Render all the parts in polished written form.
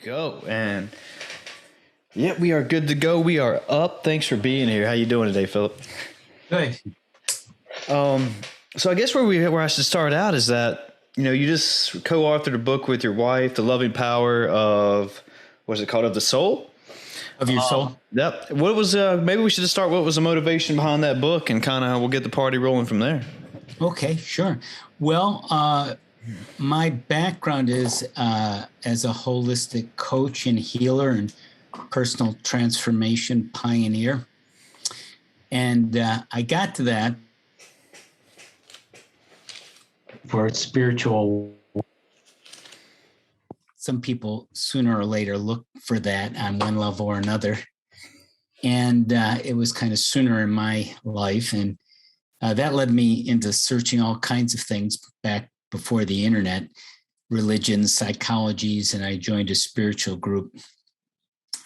Go. And yeah, we are good to go. We are up. Thanks for being here. How you doing today, Phillip? Good. So I guess where I should start out is that, you just co-authored a book with your wife, The Loving Power of, what's it called? Of the Soul? Of your soul? Yep. What was, maybe we should just start, what was the motivation behind that book, and kind of we'll get the party rolling from there. Okay, sure. Well, my background is as a holistic coach and healer and personal transformation pioneer. And I got to that for spiritual. Some people sooner or later look for that on one level or another. And it was kind of sooner in my life. And that led me into searching all kinds of things back before the internet, religions, psychologies, and I joined a spiritual group.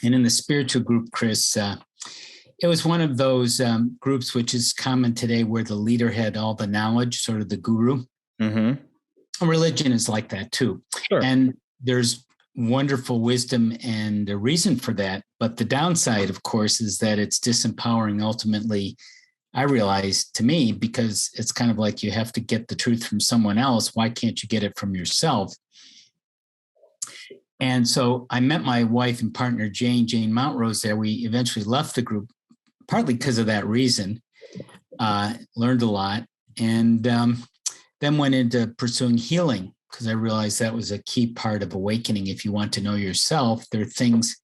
And in the spiritual group, Chris, it was one of those groups which is common today where the leader had all the knowledge, sort of the guru. Mm-hmm. Religion is like that too. Sure. And there's wonderful wisdom and a reason for that. But the downside, of course, is that it's disempowering ultimately, I realized, to me, because it's kind of like you have to get the truth from someone else. Why can't you get it from yourself? And so I met my wife and partner, Jane Mountrose, there. We eventually left the group, partly because of that reason, learned a lot, and then went into pursuing healing, because I realized that was a key part of awakening. If you want to know yourself, there are things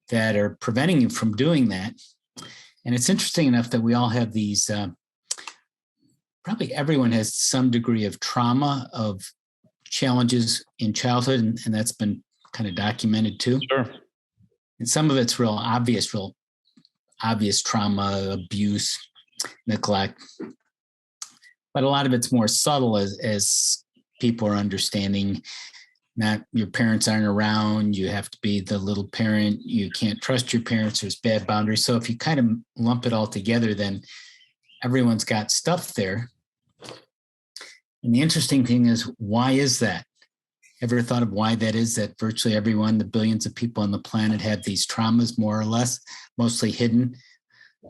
that are preventing you from doing that. And it's interesting enough that we all have these, probably everyone has some degree of trauma, of challenges in childhood, and that's been kind of documented too. Sure. And some of it's real obvious trauma, abuse, neglect. But a lot of it's more subtle as people are understanding. Not your parents aren't around, you have to be the little parent, you can't trust your parents, there's bad boundaries. So if you kind of lump it all together, then everyone's got stuff there. And the interesting thing is, why is that? Ever thought of why that is, that virtually everyone, the billions of people on the planet, have these traumas, more or less, mostly hidden?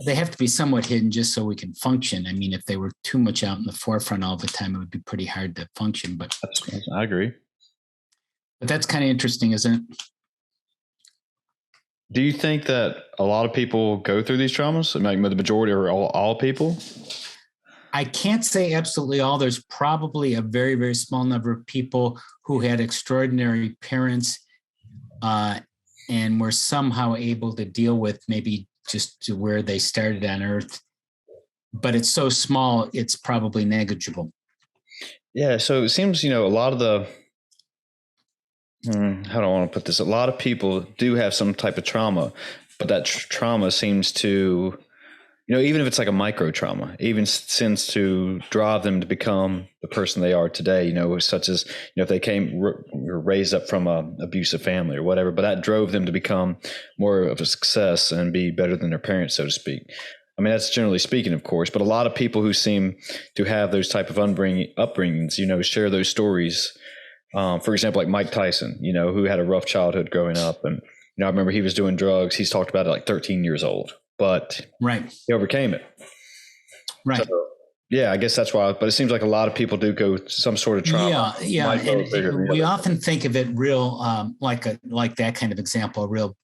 They have to be somewhat hidden just so we can function. I mean, if they were too much out in the forefront all the time, it would be pretty hard to function. But I agree. But that's kind of interesting, isn't it? Do you think that a lot of people go through these traumas? Like the majority or all people? I can't say absolutely all. There's probably a very, very small number of people who had extraordinary parents and were somehow able to deal with maybe just to where they started on Earth. But it's so small, it's probably negligible. Yeah. So it seems, a lot of the, how do I want to put this? A lot of people do have some type of trauma, but that trauma seems to, even if it's like a micro trauma, even seems to drive them to become the person they are today, such as, if they were raised up from a abusive family or whatever, but that drove them to become more of a success and be better than their parents, so to speak. I mean, that's generally speaking, of course, but a lot of people who seem to have those type of upbringings, share those stories. For example, like Mike Tyson, who had a rough childhood growing up. And, I remember he was doing drugs. He's talked about it like 13 years old, but he overcame it. Right. So, yeah, I guess that's why. But it seems like a lot of people do go some sort of trauma. Yeah. And we often think of it real, like that kind of example, a real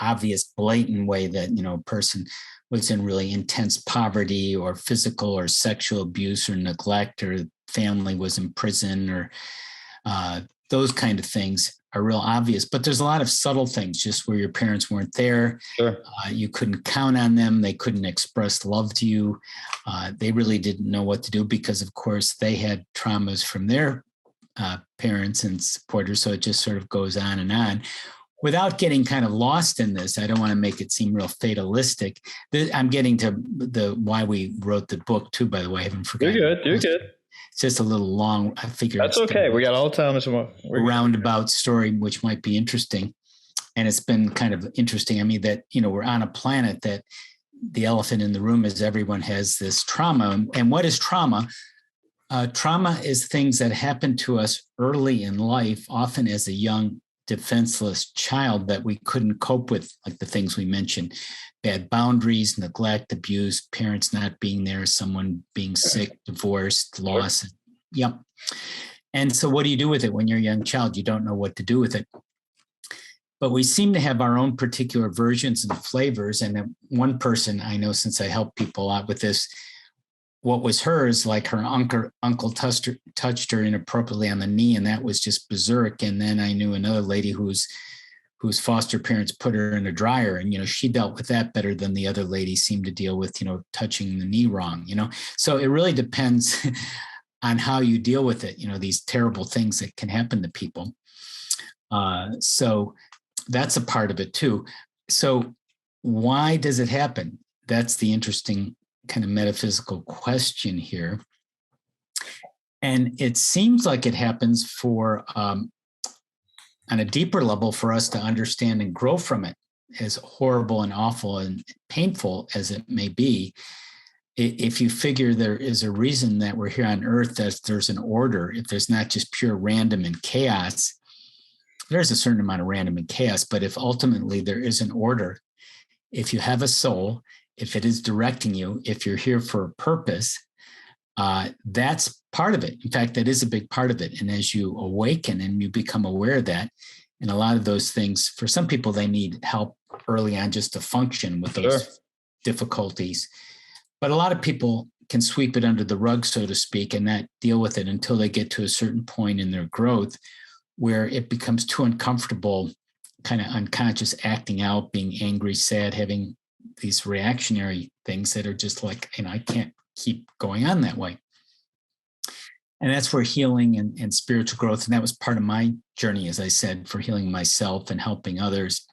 obvious, blatant way that, a person was in really intense poverty or physical or sexual abuse or neglect, or family was in prison, or those kind of things are real obvious. But there's a lot of subtle things, just where your parents weren't there. Sure. You couldn't count on them. They couldn't express love to you. They really didn't know what to do because, of course, they had traumas from their parents and supporters. So it just sort of goes on and on. Without getting kind of lost in this, I don't want to make it seem real fatalistic. I'm getting to why we wrote the book too, by the way. I haven't forgotten. You're good. It's just a little long. I figured that's okay. We got all the time. A roundabout story, which might be interesting. And it's been kind of interesting. I mean, that, we're on a planet that the elephant in the room is everyone has this trauma. And what is trauma? Trauma is things that happen to us early in life, often as a young defenseless child that we couldn't cope with, like the things we mentioned, bad boundaries, neglect, abuse, parents not being there, someone being sick, divorced, loss. Yep. And so what do you do with it when you're a young child? You don't know what to do with it. But we seem to have our own particular versions and flavors. And one person I know, since I help people a lot with this, what was hers, like her uncle touched her inappropriately on the knee, and that was just berserk. And then I knew another lady whose foster parents put her in a dryer, and she dealt with that better than the other lady seemed to deal with touching the knee wrong. So it really depends on how you deal with it. These terrible things that can happen to people. So that's a part of it too. So why does it happen? That's the interesting kind of metaphysical question here. And it seems like it happens for, on a deeper level, for us to understand and grow from it, as horrible and awful and painful as it may be. If you figure there is a reason that we're here on earth, that there's an order, if there's not just pure random and chaos, there's a certain amount of random and chaos, but if ultimately there is an order, if you have a soul, if it is directing you, if you're here for a purpose, that's part of it. In fact, that is a big part of it. And as you awaken and you become aware of that, and a lot of those things, for some people, they need help early on just to function with those difficulties. But a lot of people can sweep it under the rug, so to speak, and not deal with it until they get to a certain point in their growth where it becomes too uncomfortable, kind of unconscious acting out, being angry, sad, having these reactionary things that are just like, I can't keep going on that way. And that's where healing and spiritual growth, and that was part of my journey, as I said, for healing myself and helping others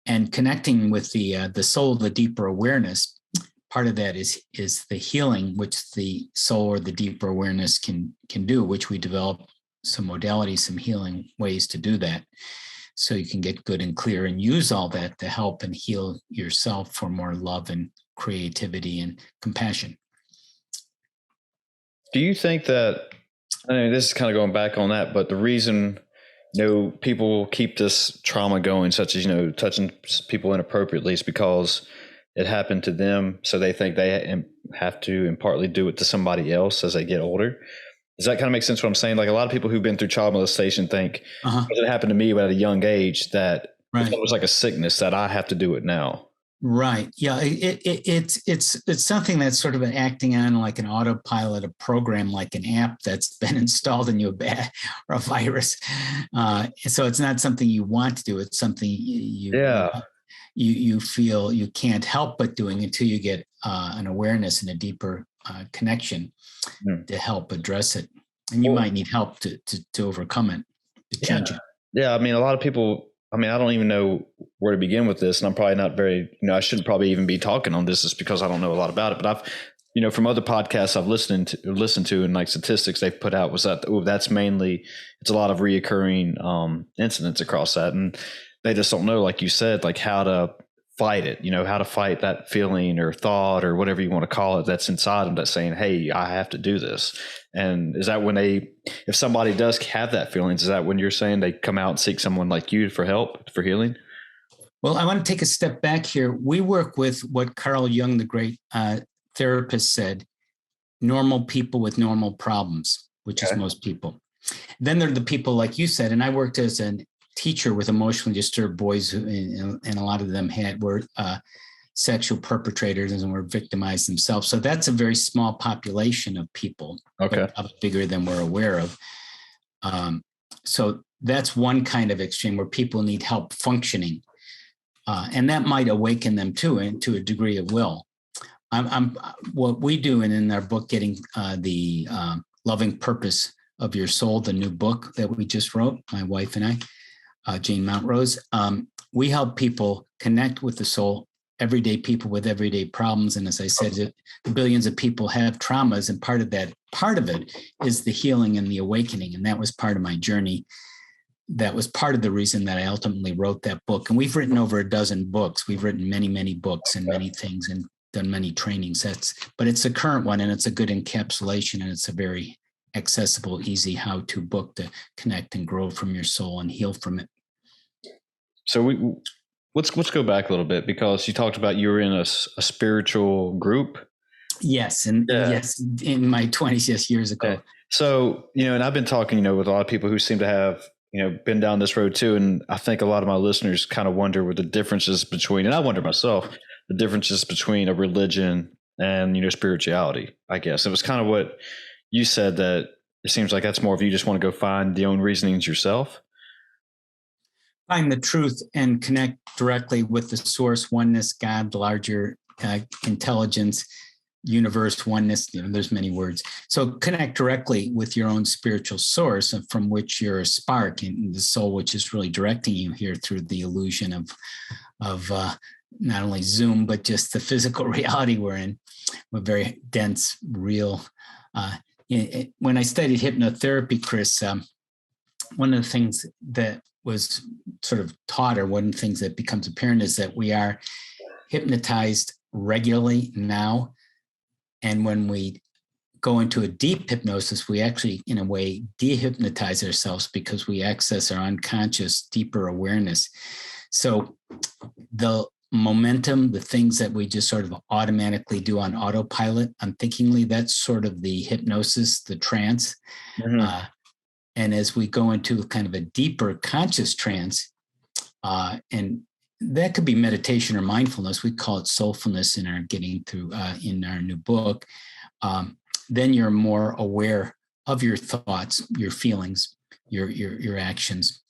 and connecting with the soul, the deeper awareness. Part of that is the healing, which the soul or the deeper awareness can do, which we develop some modalities, some healing ways to do that. So you can get good and clear and use all that to help and heal yourself for more love and creativity and compassion. Do you think that, this is kind of going back on that, but the reason, people keep this trauma going, such as, touching people inappropriately, is because it happened to them. So they think they have to, and partly do it to somebody else as they get older. Does that kind of make sense what I'm saying? Like a lot of people who've been through child molestation think, because it happened to me at a young age, that it was like a sickness that I have to do it now. Right. Yeah. It's something that's sort of acting on like an autopilot, a program, like an app that's been installed in you, or a virus. So it's not something you want to do. It's something you feel you can't help but doing until you get an awareness and a deeper connection to help address it. And you might need help to overcome it, to change it. Yeah. A lot of people, I don't even know where to begin with this, and I'm probably not very, I shouldn't probably even be talking on this just because I don't know a lot about it. But I've, from other podcasts I've listened to and like statistics they've put out was that, that's mainly, it's a lot of reoccurring incidents across that. And they just don't know, like you said, like how to fight it, how to fight that feeling or thought or whatever you want to call it that's inside them that's saying, hey, I have to do this. And is that when if somebody does have that feeling, is that when you're saying they come out and seek someone like you for help, for healing? Well, I want to take a step back here. We work with what Carl Jung, the great therapist, said, normal people with normal problems, which is most people. Then there are the people like you said, and I worked as a teacher with emotionally disturbed boys, and a lot of them were sexual perpetrators and were victimized themselves. So that's a very small population of people, bigger than we're aware of. So that's one kind of extreme where people need help functioning, and that might awaken them too, and to a degree it will. What we do, and in our book, Getting the Loving Purpose of Your Soul, the new book that we just wrote, my wife and I, Jane Mountrose, we help people connect with the soul, everyday people with everyday problems. And as I said, billions of people have traumas, and part of it is the healing and the awakening. And that was part of my journey. That was part of the reason that I ultimately wrote that book. And we've written over a dozen books. We've written many, many books and many things and done many training sets, but it's a current one, and it's a good encapsulation, and it's a very accessible, easy how-to book to connect and grow from your soul and heal from it. So let's go back a little bit, because you talked about you were in a spiritual group. Yes. And yes, in my 20s, yes, years ago. Yeah. So, and I've been talking, with a lot of people who seem to have, been down this road too. And I think a lot of my listeners kind of wonder what the differences between, and I wonder myself, the differences between a religion and, spirituality, I guess. It was kind of what you said, that it seems like that's more of you just want to go find the own reasonings yourself. Find the truth and connect directly with the source, oneness, God, the larger intelligence, universe, oneness. There's many words. So connect directly with your own spiritual source, from which you're a spark in the soul, which is really directing you here through the illusion of not only Zoom, but just the physical reality we're in. We're very dense, real. When I studied hypnotherapy, Chris, one of the things that was sort of taught, or one of the things that becomes apparent, is that we are hypnotized regularly now. And when we go into a deep hypnosis, we actually, in a way, dehypnotize ourselves, because we access our unconscious, deeper awareness. So the momentum, the things that we just sort of automatically do on autopilot, unthinkingly, that's sort of the hypnosis, the trance. Mm-hmm. And as we go into kind of a deeper conscious trance, and that could be meditation or mindfulness, we call it soulfulness in our Getting Thru, in our new book, then you're more aware of your thoughts, your feelings, your actions,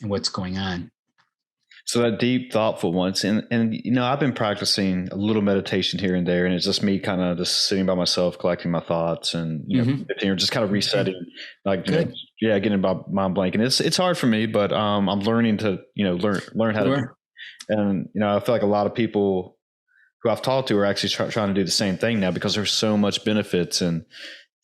and what's going on. So that deep, thoughtful ones. And I've been practicing a little meditation here and there, and it's just me kind of just sitting by myself, collecting my thoughts, and, or just kind of resetting, like, getting my mind blank. And it's hard for me, but, I'm learning to, learn how to do it. And, I feel like a lot of people who I've talked to are actually trying to do the same thing now, because there's so much benefits and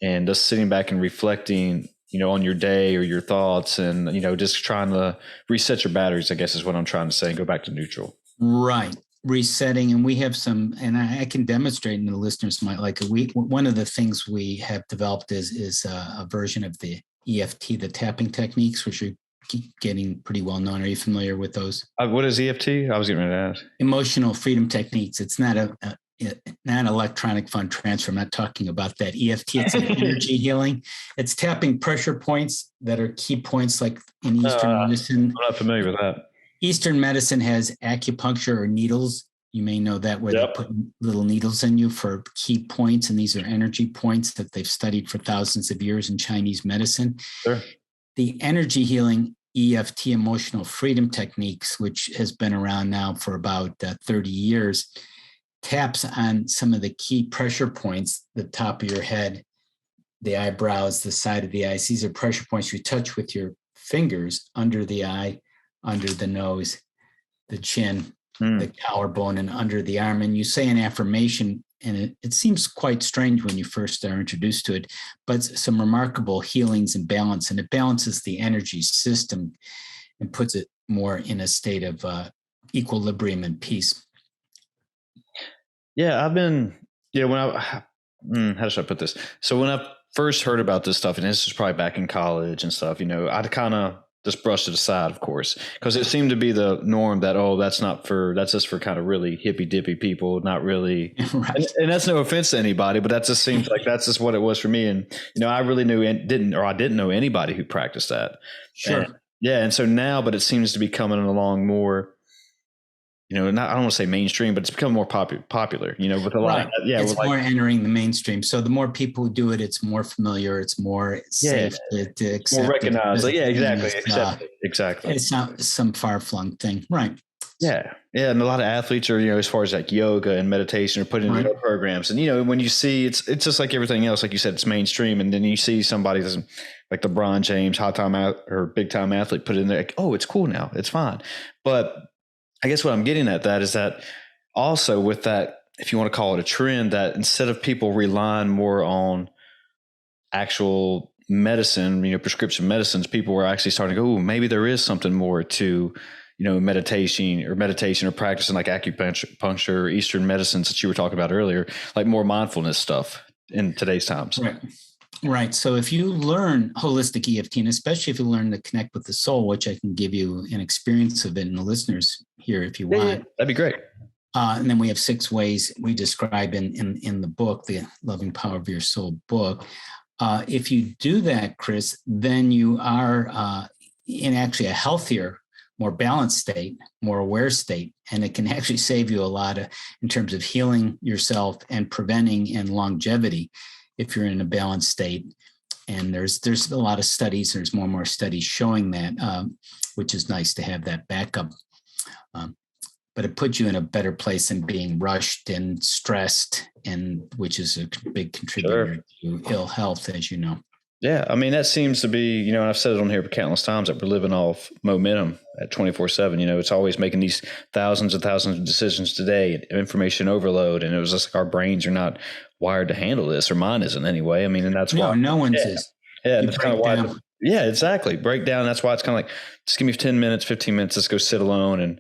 just sitting back and reflecting, on your day or your thoughts, and, just trying to reset your batteries, I guess is what I'm trying to say, and go back to neutral. Right. Resetting. And we have some, and I can demonstrate, and the listeners might like it. One of the things we have developed is a version of the EFT, the tapping techniques, which are getting pretty well known. Are you familiar with those? What is EFT? I was getting ready to ask. Emotional freedom techniques. It's not not electronic fund transfer. I'm not talking about that. EFT, it's an energy healing. It's tapping pressure points that are key points, like in Eastern medicine. I'm not familiar with that. Eastern medicine has acupuncture or needles. You may know that, where they put little needles in you for key points. And these are energy points that they've studied for thousands of years in Chinese medicine. Sure. The energy healing EFT, emotional freedom techniques, which has been around now for about 30 years, taps on some of the key pressure points, the top of your head, the eyebrows, the side of the eyes. These are pressure points you touch with your fingers under the eye, under the nose, the chin, the collarbone, and under the arm. And you say an affirmation, and it seems quite strange when you first are introduced to it, but some remarkable healings and balance. And it balances the energy system and puts it more in a state of equilibrium and peace. Yeah, I've been, how should I put this? So when I first heard about this stuff, and this was probably back in college and stuff, I'd kind of just brushed it aside, of course, because it seemed to be the norm that, that's just for kind of really hippy dippy people, not really. Right. And that's no offense to anybody, but that just seems like that's just what it was for me. And, I really I didn't know anybody who practiced that. Sure. And so now, but it seems to be coming along more, I don't want to say mainstream, but it's become more popular, with a lot. It's more entering the mainstream. So the more people who do it, it's more familiar. It's more safe to accept. More recognized. Exactly. It's not some far-flung thing. Right. Yeah. Yeah. And a lot of athletes are, as far as like yoga and meditation, are put in their programs. And, when you see, it's just like everything else, like you said, it's mainstream. And then you see somebody that's like LeBron James, big time athlete, put it in there, like, oh, it's cool now. It's fine. But I guess what I'm getting at that is that also with that, if you want to call it a trend, that instead of people relying more on actual medicine, prescription medicines, people were actually starting to go, oh, maybe there is something more to, meditation or practicing like acupuncture or Eastern medicines that you were talking about earlier, like more mindfulness stuff in today's times. Right. Right. So if you learn holistic EFT, and especially if you learn to connect with the soul, which I can give you an experience of it and the listeners here if you want. That'd be great. And then we have 6 ways we describe in the book, the Loving Power of Your Soul book. If you do that, Chris, then you are in actually a healthier, more balanced state, more aware state, and it can actually save you a lot in terms of healing yourself and preventing and longevity if you're in a balanced state. And there's a lot of studies. There's more and more studies showing that, which is nice to have that backup. But it puts you in a better place than being rushed and stressed, and which is a big contributor to ill health, as you know. Yeah. I mean, that seems to be, and I've said it on here countless times that we're living off momentum at 24/7. It's always making these thousands and thousands of decisions today, information overload. And it was just like our brains are not wired to handle this, or mine isn't anyway. I mean, and that's why. No one's is. Yeah. And it's kind of why. Yeah, exactly. Break down. That's why it's kind of like, just give me 10 minutes, 15 minutes. Let's go sit alone and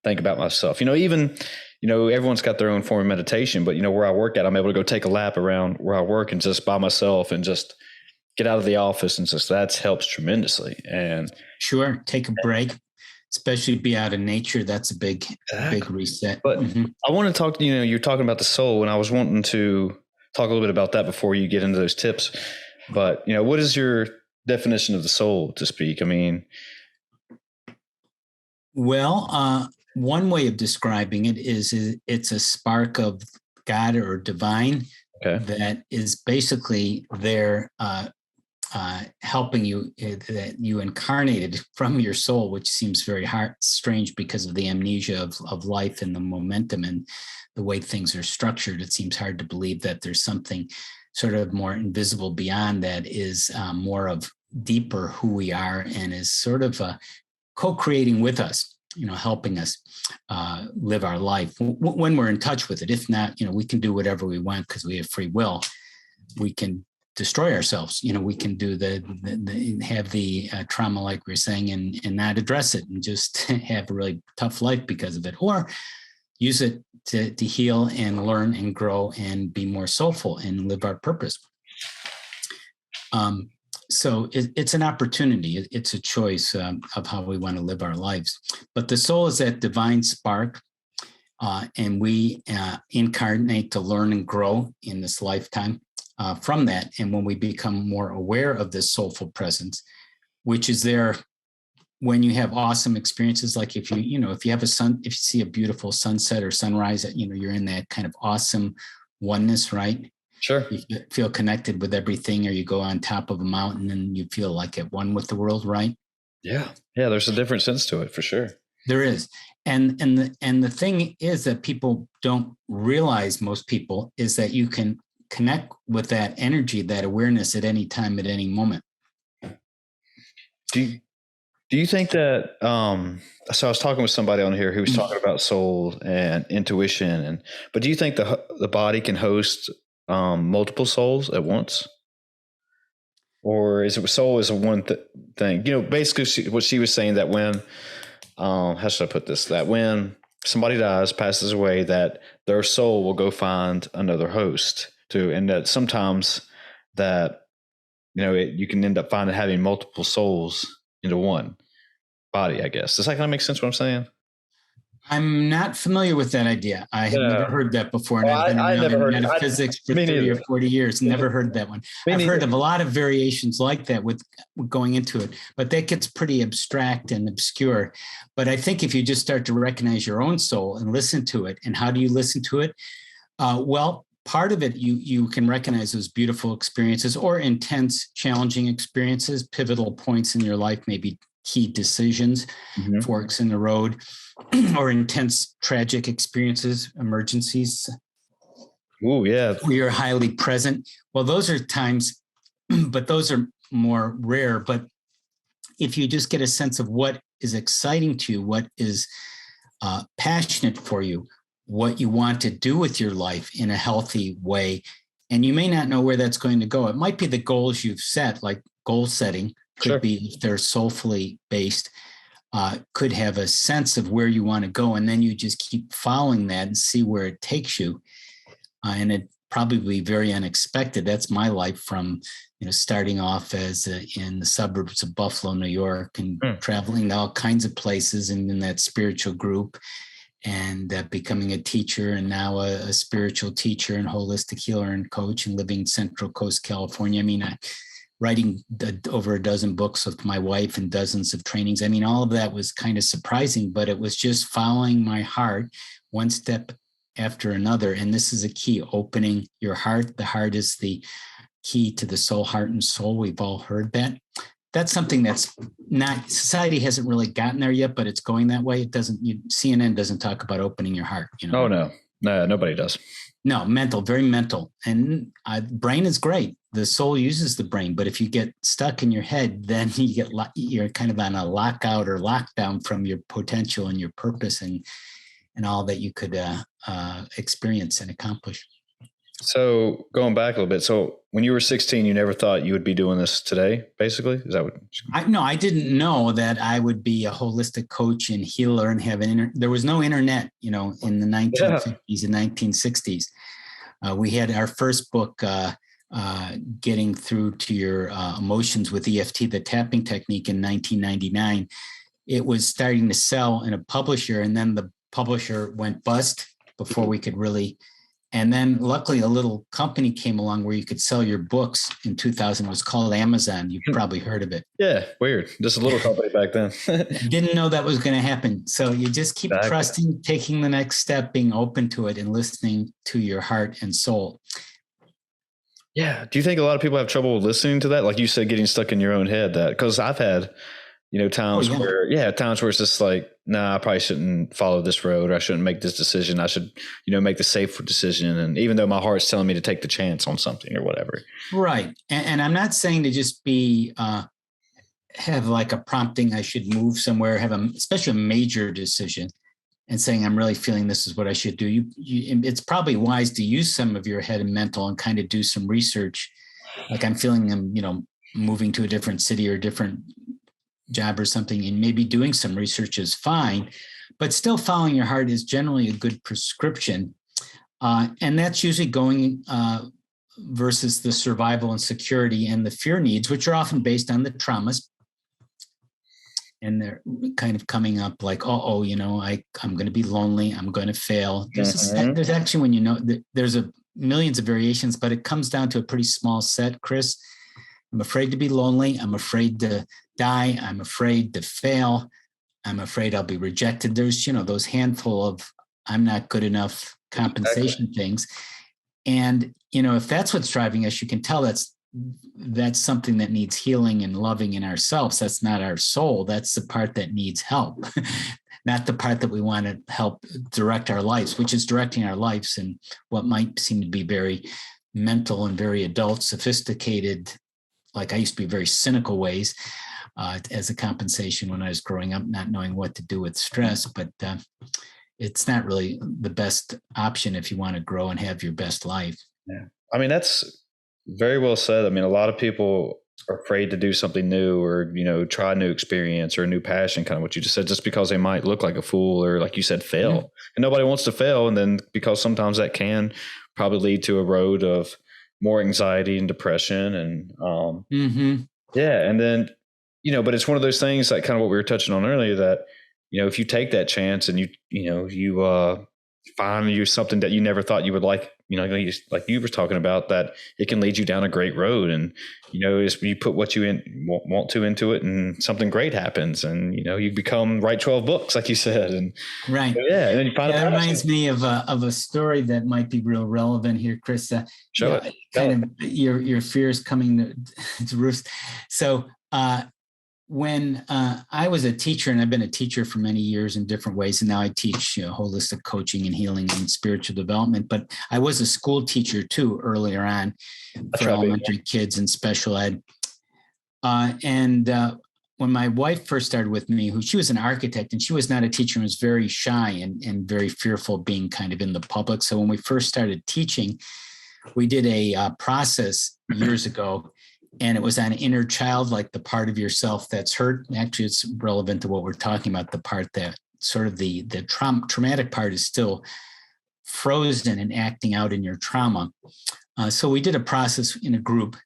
think about myself. Even, everyone's got their own form of meditation, but where I work at, I'm able to go take a lap around where I work and just by myself and just get out of the office, and just that helps tremendously. And sure, take a break, especially be out in nature. That's a big reset. But I want to talk, you're talking about the soul, and I was wanting to talk a little bit about that before you get into those tips. But, what is your definition of the soul, to speak? I mean, well, one way of describing it is it's a spark of God or divine that is basically there helping you, that you incarnated from your soul, which seems very strange because of the amnesia of life and the momentum and the way things are structured. It seems hard to believe that there's something sort of more invisible beyond that is more of deeper who we are and is sort of co-creating with us, helping us live our life when we're in touch with it. If not, we can do whatever we want because we have free will. We can destroy ourselves. We can do have the trauma, like we were saying, and not address it and just have a really tough life because of it, or use it to heal and learn and grow and be more soulful and live our purpose. So it's an opportunity. It's a choice of how we want to live our lives. But the soul is that divine spark, and we incarnate to learn and grow in this lifetime from that. And when we become more aware of this soulful presence, which is there when you have awesome experiences, like if you have if you see a beautiful sunset or sunrise, you're in that kind of awesome oneness, right? Sure. You feel connected with everything, or you go on top of a mountain and you feel like at one with the world, right? Yeah. Yeah. There's a different sense to it for sure. There is. And the thing is that people don't realize, most people, is that you can connect with that energy, that awareness at any time, at any moment. Do you think that, so I was talking with somebody on here who was talking about soul and intuition, but do you think the body can host multiple souls at once? Or is it soul is a one thing? Basically what she was saying, that when, how should I put this? That when somebody dies, passes away, that their soul will go find another host too. And that sometimes that, you can end up having multiple souls into one body, I guess. Does that kind of make sense what I'm saying? I'm not familiar with that idea. I have never heard that before. And I've been around in metaphysics for 30 or 40 years. Never heard that one. I've heard of a lot of variations like that with going into it, but that gets pretty abstract and obscure. But I think if you just start to recognize your own soul and listen to it, and how do you listen to it? Well, part of it, you can recognize those beautiful experiences or intense, challenging experiences, pivotal points in your life, maybe key decisions, forks in the road, or intense, tragic experiences, emergencies. Oh, yeah. Where you're highly present. Well, those are times, but those are more rare. But if you just get a sense of what is exciting to you, what is passionate for you, what you want to do with your life in a healthy way, and you may not know where that's going to go. It might be the goals you've set, like goal setting could be, if they're soulfully based, could have a sense of where you want to go. And then you just keep following that and see where it takes you. And probably very unexpected. That's my life from, starting off in the suburbs of Buffalo, New York, and traveling to all kinds of places and in that spiritual group, and becoming a teacher, and now a spiritual teacher and holistic healer and coach, and living in Central Coast, California. I mean, writing over a dozen books with my wife and dozens of trainings. I mean, all of that was kind of surprising, but it was just following my heart one step after another. And this is a key: opening your heart. The heart is the key to the soul, heart and soul. We've all heard that. That's something that's not, society hasn't really gotten there yet, but it's going that way. CNN doesn't talk about opening your heart. Oh, no, nobody does. No, mental, very mental. And brain is great. The soul uses the brain, but if you get stuck in your head, then you're kind of on a lockout or lockdown from your potential and your purpose and all that you could experience and accomplish. So going back a little bit, so when you were 16, you never thought you would be doing this today, basically? Is that what? No, I didn't know that I would be a holistic coach and healer and have there was no internet, in the 1950s and 1960s. We had our first book, Getting Through to Your Emotions with EFT, the tapping technique, in 1999. It was starting to sell in a publisher, and then the publisher went bust before we could really. And then luckily a little company came along where you could sell your books in 2000. It was called Amazon. You've probably heard of it. Yeah, weird. Just a little company back then. Didn't know that was going to happen. So you just keep trusting, taking the next step, being open to it, and listening to your heart and soul. Yeah. Do you think a lot of people have trouble listening to that? Like you said, getting stuck in your own head, that, because I've had, times where it's just like, nah, I probably shouldn't follow this road, or I shouldn't make this decision. I should, make the safe decision. And even though my heart's telling me to take the chance on something or whatever. Right. And I'm not saying to just be, have like a prompting, I should move somewhere, especially a major decision, and saying, I'm really feeling this is what I should do. It's probably wise to use some of your head and mental and kind of do some research. Like I'm feeling I'm, moving to a different city or a different job or something, and maybe doing some research is fine, but still following your heart is generally a good prescription. And that's usually going versus the survival and security and the fear needs, which are often based on the traumas. And they're kind of coming up like, I'm going to be lonely. I'm going to fail. There's actually, when there's millions of variations, but it comes down to a pretty small set, Chris. I'm afraid to be lonely. I'm afraid to die. I'm afraid to fail. I'm afraid I'll be rejected. There's, those handful of I'm not good enough compensation things. And, if that's what's driving us, you can tell that's something that needs healing and loving in ourselves. That's not our soul. That's the part that needs help, not the part that we want to help direct our lives, which is directing our lives in what might seem to be very mental and very adult, sophisticated, like I used to be very cynical ways as a compensation when I was growing up, not knowing what to do with stress. But it's not really the best option if you want to grow and have your best life. Yeah. I mean, that's very well said. I mean, a lot of people are afraid to do something new or, try a new experience or a new passion, kind of what you just said, just because they might look like a fool or, like you said, fail. Yeah. And nobody wants to fail. And then because sometimes that can probably lead to a road of more anxiety and depression. And and then, but it's one of those things, like kind of what we were touching on earlier, that, if you take that chance and you find you something that you never thought you would like, like you were talking about, that it can lead you down a great road. And, is you put what you want to into it, and something great happens, and, you write 12 books, like you said. And right. And then you find that reminds me of a story that might be real relevant here, Chris. Your fears coming to roost. So, when I was a teacher, and I've been a teacher for many years in different ways, and now I teach holistic coaching and healing and spiritual development, but I was a school teacher too earlier on for elementary kids and special ed. When my wife first started with me, she was an architect, and she was not a teacher and was very shy and very fearful of being kind of in the public. So when we first started teaching, we did a process years ago, and it was on inner child, like the part of yourself that's hurt. Actually, it's relevant to what we're talking about. The part that sort of the traumatic part is still frozen and acting out in your trauma. So we did a process in a group.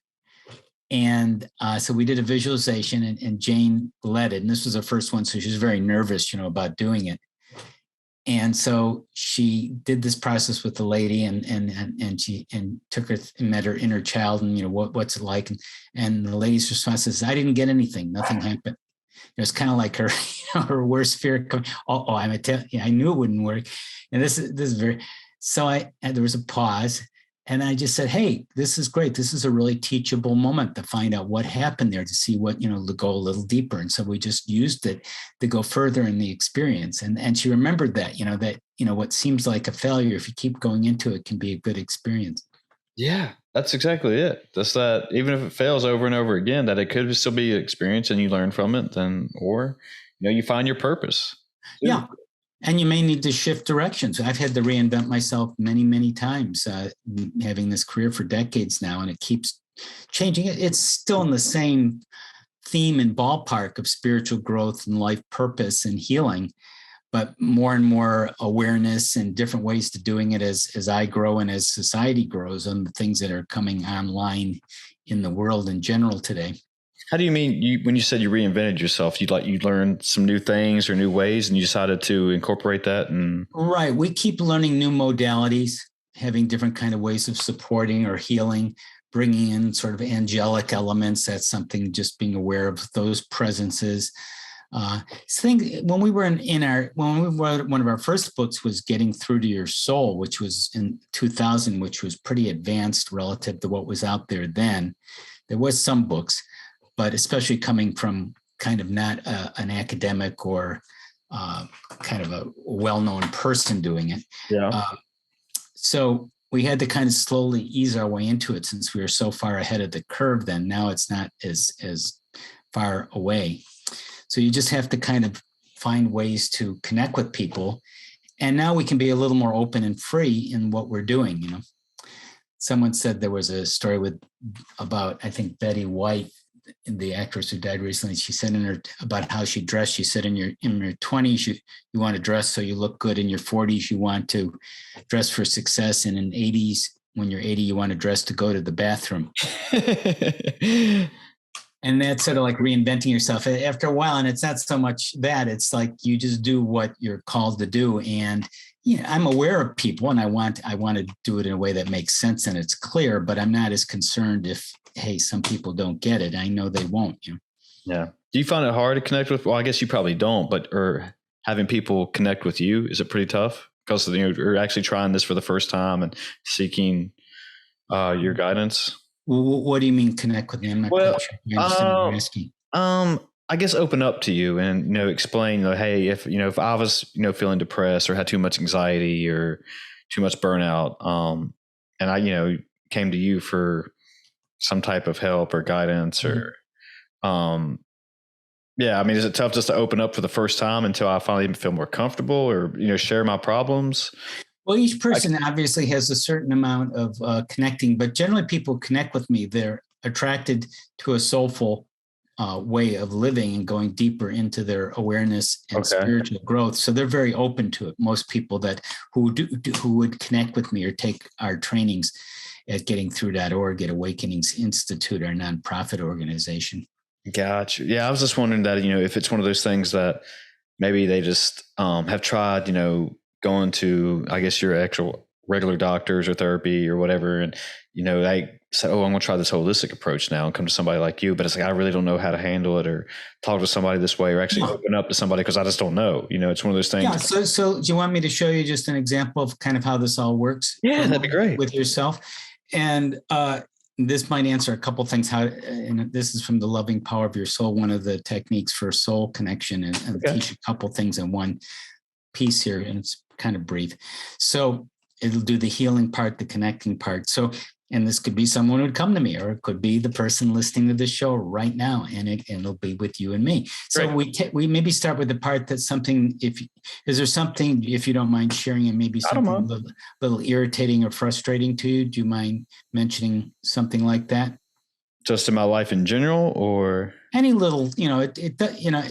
And so we did a visualization, and Jane led it. And this was the first one. So she was very nervous, about doing it. And so she did this process with the lady, and she took her and met her inner child, and what's it like, and the lady's response is, I didn't get anything, nothing happened. It's kind of like her her worst fear coming. I knew it wouldn't work, and this is very. So there was a pause, and I just said, hey, this is great. This is a really teachable moment to find out what happened there, to see what, to go a little deeper. And so we just used it to go further in the experience. And she remembered that, what seems like a failure, if you keep going into it, can be a good experience. Yeah, that's exactly it. That's that, even if it fails over and over again, that it could still be an experience and you learn from it, or you find your purpose. Yeah. And you may need to shift directions. I've had to reinvent myself many, many times, having this career for decades now, and it keeps changing. It's still in the same theme and ballpark of spiritual growth and life purpose and healing, but more and more awareness and different ways to doing it as I grow and as society grows on the things that are coming online in the world in general today. How do you mean when you said you reinvented yourself? You learned some new things or new ways, and you decided to incorporate that? Right. We keep learning new modalities, having different kind of ways of supporting or healing, bringing in sort of angelic elements. That's something, just being aware of those presences. When we were when we wrote one of our first books was Getting Thru to Your Soul, which was in 2000, which was pretty advanced relative to what was out there then. There was some books, but especially coming from kind of not an academic or kind of a well-known person doing it. Yeah. So we had to kind of slowly ease our way into it, since we were so far ahead of the curve then. Now it's not as far away. So you just have to kind of find ways to connect with people. And now we can be a little more open and free in what we're doing. Someone said there was a story about, I think, Betty White, the actress who died recently. She said about how she dressed. She said in your 20s, you want to dress so you look good. In your 40s, you want to dress for success. And in 80s, when you're 80, you want to dress to go to the bathroom. And that's sort of like reinventing yourself after a while. And it's not so much that, it's like you just do what you're called to do. And I'm aware of people, and I want to do it in a way that makes sense and it's clear, but I'm not as concerned if, hey, some people don't get it. I know they won't. Yeah. Do you find it hard to connect with? Well, I guess you probably don't, or having people connect with you, is it pretty tough? Because you're actually trying this for the first time and seeking your guidance. What do you mean connect with me? I'm not quite sure. I understand what you're asking. I guess open up to you and explain, hey, if I was feeling depressed or had too much anxiety or too much burnout, and I came to you for some type of help or guidance, or yeah, I mean, is it tough just to open up for the first time until I finally feel more comfortable, or share my problems? Well, each person obviously has a certain amount of connecting, but generally people connect with me. They're attracted to a soulful way of living and going deeper into their awareness and spiritual growth. So they're very open to it. Most people who would connect with me or take our trainings at gettingthru.org, at Awakenings Institute, our nonprofit organization. Gotcha. Yeah, I was just wondering that, if it's one of those things that maybe they just have tried, going to, I guess, your actual regular doctors or therapy or whatever. And, they say, oh, I'm going to try this holistic approach now and come to somebody like you. But it's like, I really don't know how to handle it or talk to somebody this way or actually open up to somebody, because I just don't know. It's one of those things. Yeah. So do you want me to show you just an example of kind of how this all works? Yeah, that'd be great. With yourself. And this might answer a couple of things. And this is from The Loving Power of Your Soul, one of the techniques for soul connection, and teach a couple of things in one piece here. And it's kind of brief. So it'll do the healing part, the connecting part. So, and this could be someone who would come to me, or it could be the person listening to this show right now, and it'll be with you and me. So we maybe start with the part that's something. Is there something, if you don't mind sharing, and maybe something a little irritating or frustrating to you? Do you mind mentioning something like that? Just in my life in general, or any little,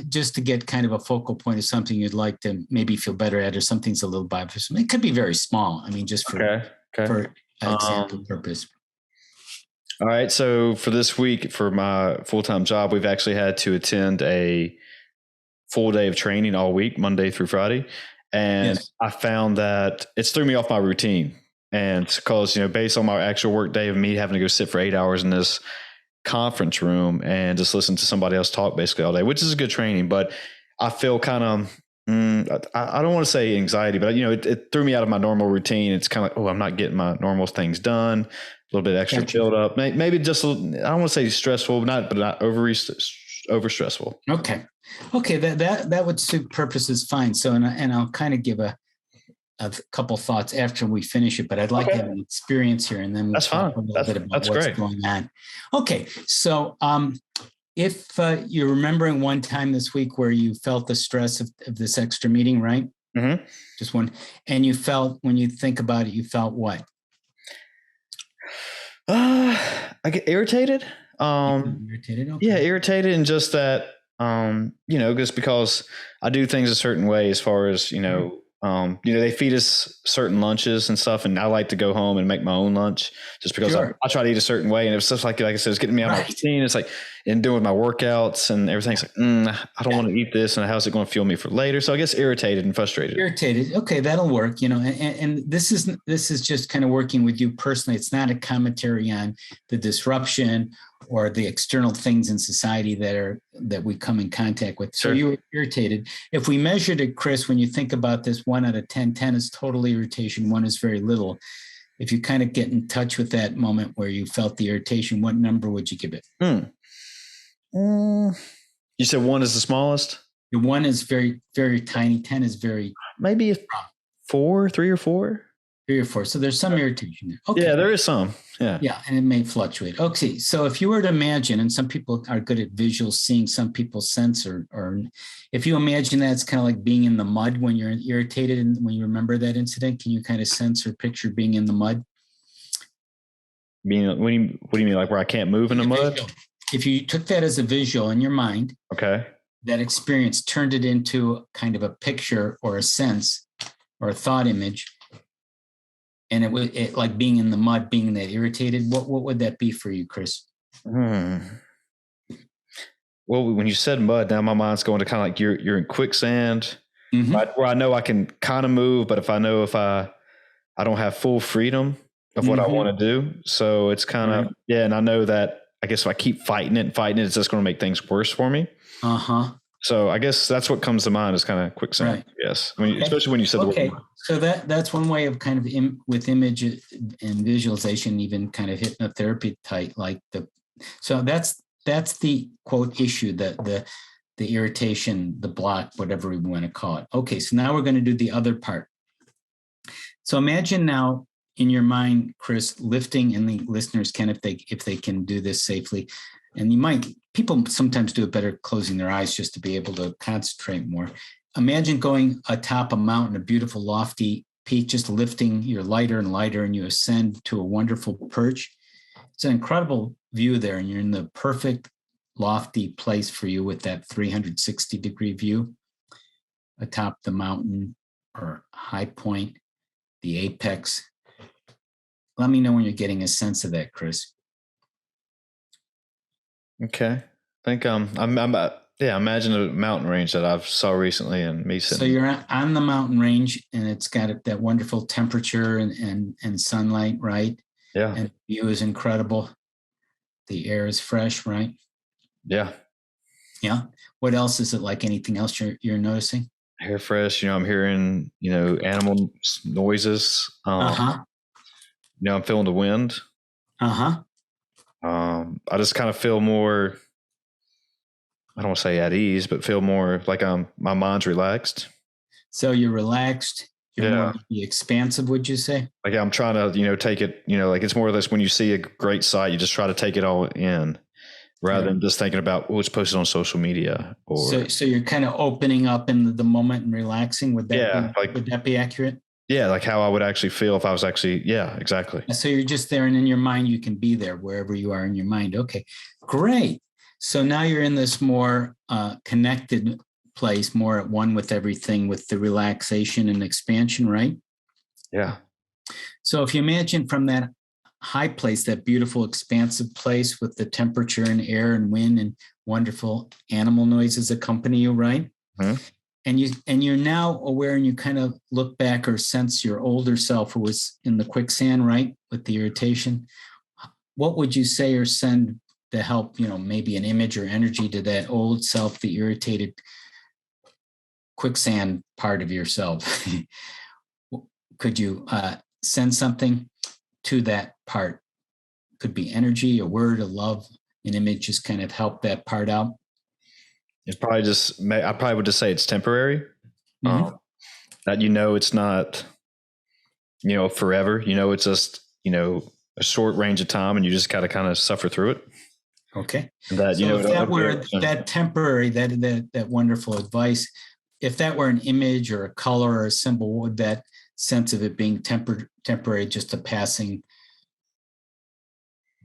just to get kind of a focal point of something you'd like to maybe feel better at, or something's a little bothersome. It could be very small. I mean, just for example purpose. All right. So for this week, for my full-time job, we've actually had to attend a full day of training all week, Monday through Friday. And yes. I found that it's threw me off my routine. And because, based on my actual work day of me having to go sit for 8 hours in this conference room and just listen to somebody else talk basically all day, which is a good training, but I feel kind of, I don't want to say anxiety, but it threw me out of my normal routine. It's kind of like, I'm not getting my normal things done, a little bit extra build up, maybe just, I don't want to say stressful, but not over stressful. Okay. That would suit purposes fine. So, and I'll kind of give a couple thoughts after we finish it, but I'd like to have an experience here, and then we'll talk a little bit about what's going on. Okay. So, if you're remembering one time this week where you felt the stress of this extra meeting, right? Mm-hmm. Just one. And you felt, when you think about it, you felt what? I get irritated. Irritated? Okay. Yeah, irritated, and just that, just because I do things a certain way as far as, they feed us certain lunches and stuff, and I like to go home and make my own lunch just because I try to eat a certain way. And it's just like I said, it's getting me out of my routine. It's like in doing my workouts and everything's like, I don't want to eat this, and how's it going to fuel me for later? So I guess irritated and frustrated. Okay, that'll work. And this is just kind of working with you personally. It's not a commentary on the disruption or the external things in society that we come in contact with. So you were irritated. If we measured it, Chris, when you think about this, 1 out of 10, 10 is total irritation, 1 is very little. If you kind of get in touch with that moment where you felt the irritation, what number would you give it? You said 1 is the smallest? 1 is very, very tiny. 10 is very... Maybe 3 or 4. 3 or 4. So there's some irritation there. Okay. Yeah, there is some. Yeah. Yeah. And it may fluctuate. Okay. So if you were to imagine, and some people are good at visual seeing, some people sense, or if you imagine that, it's kind of like being in the mud when you're irritated and when you remember that incident, can you kind of sense or picture being in the mud? What do you mean? Like where I can't move in the mud? If you took that as a visual in your mind, okay, that experience, turned it into kind of a picture or a sense or a thought image, and it was like being in the mud, being that irritated, what would that be for you, Chris? Well, when you said mud, now my mind's going to kind of like you're in quicksand, where I know I can kind of move, but if I don't have full freedom of what I want to do, so it's kind of and I know that I guess if I keep fighting it, it's just going to make things worse for me. So I guess that's what comes to mind is kind of quicksand. Right. Yes. I mean, especially when you said the word. So that's one way of kind of with image and visualization, even kind of hypnotherapy type, so that's the quote issue, the irritation, the block, whatever we want to call it. Okay. So now we're going to do the other part. So imagine now in your mind, Chris, lifting, and the listeners can, if they can do this safely, and people sometimes do it better closing their eyes just to be able to concentrate more. Imagine going atop a mountain, a beautiful lofty peak, just lifting, you're lighter and lighter, and you ascend to a wonderful perch. It's an incredible view there, and you're in the perfect lofty place for you with that 360-degree view atop the mountain or high point, the apex. Let me know when you're getting a sense of that, Chris. Okay. I think imagine a mountain range that I've saw recently and me sitting. So you're on the mountain range, and it's got that wonderful temperature and sunlight, right? Yeah. And the view is incredible. The air is fresh, right? Yeah. Yeah. What else is it like? Anything else you're noticing? Air fresh. I'm hearing, animal noises. I'm feeling the wind. I just kind of feel more, I don't want to say at ease, but feel more like my mind's relaxed. So you're relaxed. You're more expansive, would you say? Like I'm trying to, take it, like it's more or less when you see a great sight, you just try to take it all in rather than just thinking about what's posted on social media. Or so you're kind of opening up in the moment and relaxing. Would that be accurate? Yeah, like how I would actually feel if I was actually, yeah, exactly. So you're just there, and in your mind, you can be there wherever you are in your mind. Okay, great. So now you're in this more connected place, more at one with everything, with the relaxation and expansion, right? Yeah. So if you imagine from that high place, that beautiful, expansive place with the temperature and air and wind and wonderful animal noises accompany you, right? Hmm. And you're now aware, and you kind of look back or sense your older self who was in the quicksand, right, with the irritation. What would you say or send to help, maybe an image or energy to that old self, the irritated quicksand part of yourself? Could you send something to that part? Could be energy, a word, a love, an image, just kind of help that part out. It's probably just, I probably would just say it's temporary. Mm-hmm. That, it's not, forever, it's just, a short range of time, and you just got to kind of suffer through it. Okay. And that, So if that were that temporary, that wonderful advice, if that were an image or a color or a symbol, would that sense of it being temporary, just a passing?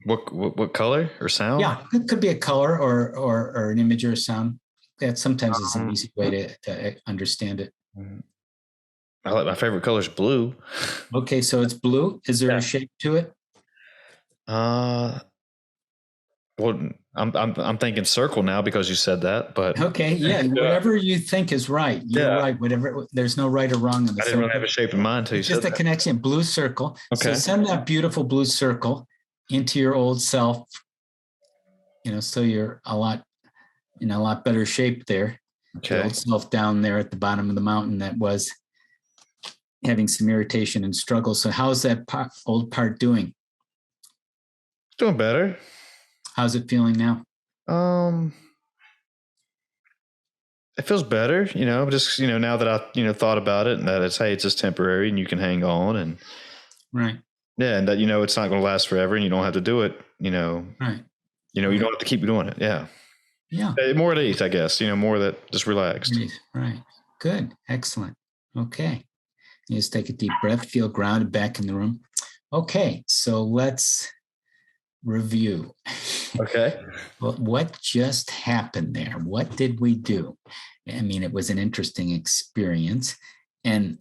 What color or sound? Yeah, it could be a color or an image or a sound. That sometimes is an easy way to understand it. I like, my favorite color is blue. Okay, so it's blue. Is there a shape to it? Well, I'm thinking circle now because you said that, but okay, yeah, whatever you think is right. You're right. Whatever, there's no right or wrong on this. I didn't really have a shape in mind until you said just a connection, blue circle. Okay. So send that beautiful blue circle into your old self. So you're in a lot better shape there. Okay. The old self down there at the bottom of the mountain that was having some irritation and struggle. So how's that old part doing? It's doing better. How's it feeling now? It feels better, just, now that I, thought about it, and that it's just temporary and you can hang on, and right. Yeah. And that, it's not going to last forever, and you don't have to do it, right. You don't have to keep doing it. Yeah. Yeah. More at ease, I guess, more that just relaxed. Right. Good. Excellent. Okay. You just take a deep breath, feel grounded back in the room. Okay. So let's review. Okay. Well, what just happened there? What did we do? I mean, it was an interesting experience. And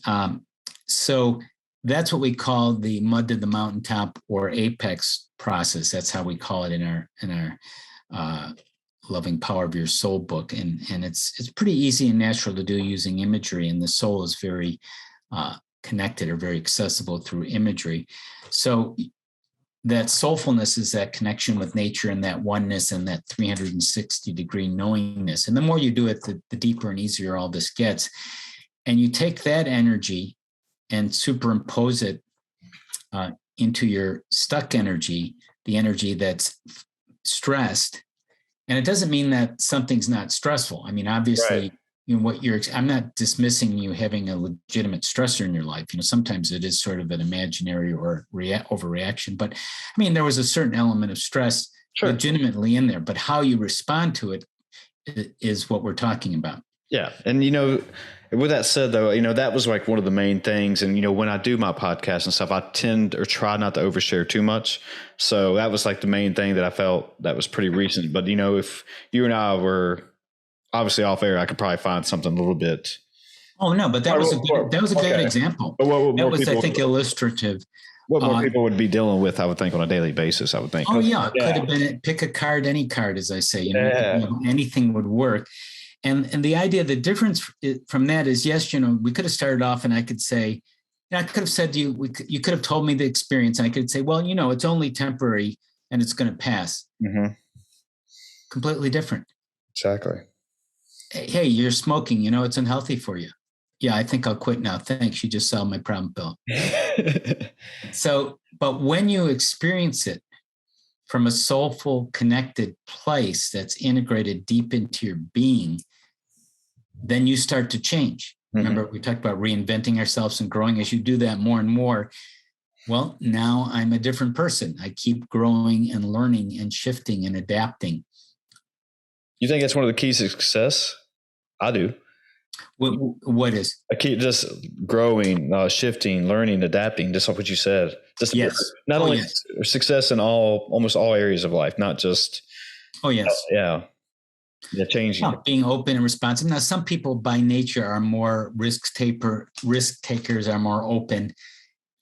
so that's what we call the mud to the mountaintop or apex process. That's how we call it in our Loving Power of Your Soul book. And it's pretty easy and natural to do using imagery. And the soul is very connected or very accessible through imagery. So that soulfulness is that connection with nature and that oneness and that 360-degree knowingness. And the more you do it, the deeper and easier all this gets. And you take that energy and superimpose it into your stuck energy, the energy that's stressed. And it doesn't mean that something's not stressful. I mean, obviously, right. I'm not dismissing you having a legitimate stressor in your life. Sometimes it is sort of an imaginary or overreaction, but I mean, there was a certain element of stress legitimately in there, but how you respond to it is what we're talking about. Yeah. And, with that said, though, that was like one of the main things. And, when I do my podcast and stuff, I tend or try not to overshare too much. So that was like the main thing that I felt that was pretty recent. But, if you and I were obviously off air, I could probably find something a little bit. Oh, no, but that was a good example. That was, I think, illustrative. What more people would be dealing with, I would think, on a daily basis, I would think. Oh, yeah. It could have been pick a card, any card, as I say. Anything would work. And the idea, the difference from that is, yes, we could have started off and I could say, I could have said to you, you could have told me the experience. And I could say, well, it's only temporary and it's going to pass. Mm-hmm. Completely different. Exactly. Hey, you're smoking, it's unhealthy for you. Yeah, I think I'll quit now. Thanks. You just solved my problem, Bill. So, but when you experience it from a soulful, connected place that's integrated deep into your being, then you start to change. Mm-hmm. Remember, we talked about reinventing ourselves and growing. As you do that more and more, well, now I'm a different person. I keep growing and learning and shifting and adapting. You think that's one of the keys to success? I do. What is? I keep just growing, shifting, learning, adapting, just like what you said. Just Yes. not Oh, only yes. success in almost all areas of life, not just, Oh, yes. yeah, changing. No, being open and responsive. Now, some people by nature are more risk takers, are more open,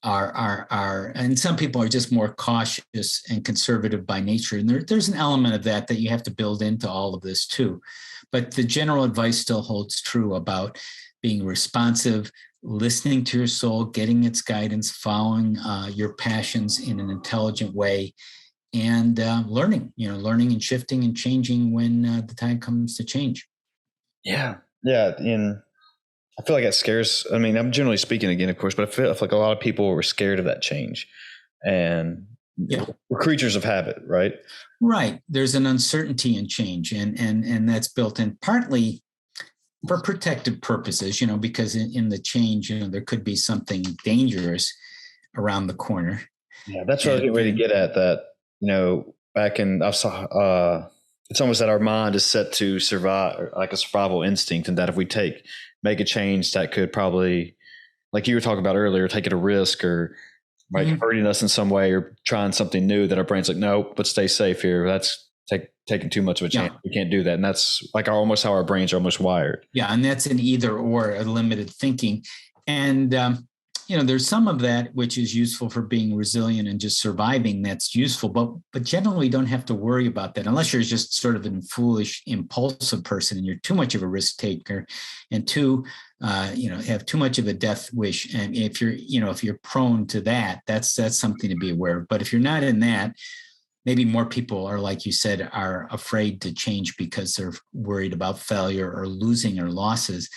and some people are just more cautious and conservative by nature. And there's an element of that you have to build into all of this too. But the general advice still holds true about being responsive, listening to your soul, getting its guidance, following your passions in an intelligent way, and learning and shifting and changing when the time comes to change. Yeah. Yeah. And I feel like it scares, I mean, I'm generally speaking again, of course, but I feel like a lot of people were scared of that change, and we're creatures of habit, right? Right. There's an uncertainty in change, and that's built in partly for protective purposes, because in the change, there could be something dangerous around the corner. Yeah. That's what I was getting ready to get at, that, back in, I saw, it's almost that our mind is set to survive, like a survival instinct. And that if we make a change that could probably, like you were talking about earlier, taking a risk or hurting us in some way or trying something new, that our brain's like, nope, let's stay safe here. That's taking too much of a chance. We can't do that. And that's like almost how our brains are almost wired. Yeah. And that's an either or, a limited thinking. And, there's some of that which is useful for being resilient and just surviving. That's useful, but generally we don't have to worry about that unless you're just sort of a foolish, impulsive person and you're too much of a risk taker and have too much of a death wish. And if you're prone to that, that's something to be aware of. But if you're not in that, maybe more people are, like you said, are afraid to change because they're worried about failure or losing or losses.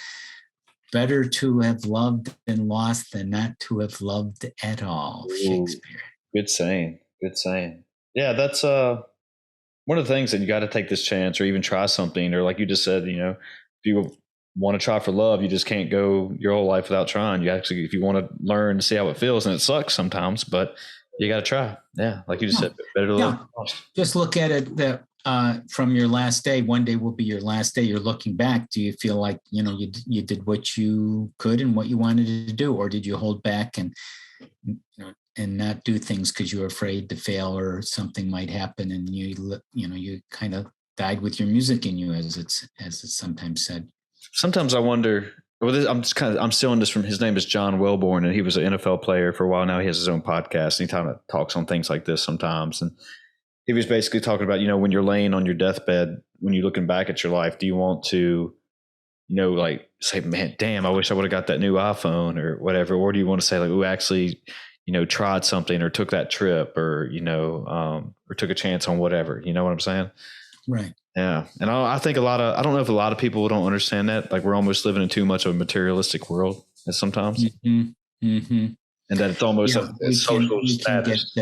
Better to have loved and lost than not to have loved at all. Ooh, Shakespeare. Good saying. Good saying. Yeah, that's one of the things that you got to take this chance or even try something. Or like you just said, if you want to try for love, you just can't go your whole life without trying. You actually, if you want to learn to see how it feels, and it sucks sometimes, but you got to try. Yeah, like you just said, better to love. Just look at it that from your last day. One day will be your last day. You're looking back. Do you feel like you did what you could and what you wanted to do, or did you hold back and not do things because you were afraid to fail or something might happen, and you kind of died with your music in you, as it's sometimes said. Sometimes I wonder. Well, I'm stealing this from, his name is John Welborn, and he was an NFL player for a while. Now he has his own podcast, and he kind of talks on things like this sometimes. And he was basically talking about, when you're laying on your deathbed, when you're looking back at your life, do you want to, like say, man, damn, I wish I would have got that new iPhone or whatever, or do you want to say like, oh, actually, tried something or took that trip or or took a chance on whatever, you know what I'm saying? Right. Yeah. And I think I don't know if a lot of people don't understand that. Like we're almost living in too much of a materialistic world sometimes. Mm-hmm. Mm-hmm. And that it's almost a social status.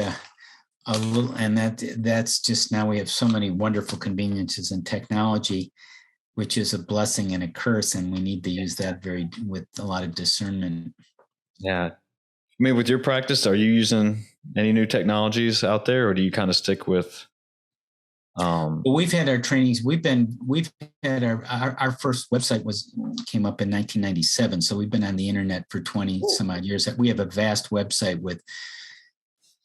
A little, and that's just, now we have so many wonderful conveniences and technology, which is a blessing and a curse. And we need to use that with a lot of discernment. Yeah. I mean, with your practice, are you using any new technologies out there, or do you kind of stick with, well, we've had our trainings. We've had our first website came up in 1997. So we've been on the internet for 20 some odd years. We have a vast website with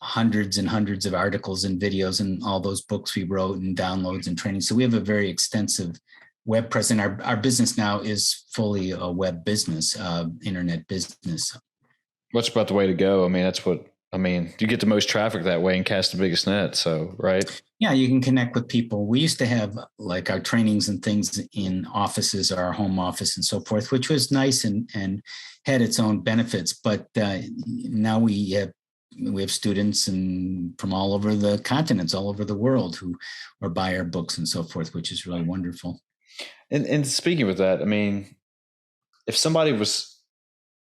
hundreds and hundreds of articles and videos and all those books we wrote and downloads and training. So we have a very extensive web presence. Our business now is fully a web business, internet business. What's about the way to go? I mean, you get the most traffic that way and cast the biggest net. So, right. Yeah, you can connect with people. We used to have like our trainings and things in offices, our home office and so forth, which was nice and had its own benefits. But now we have students from all over the continents, all over the world, who are buy our books and so forth, which is really wonderful. And speaking with that, I mean, if somebody was,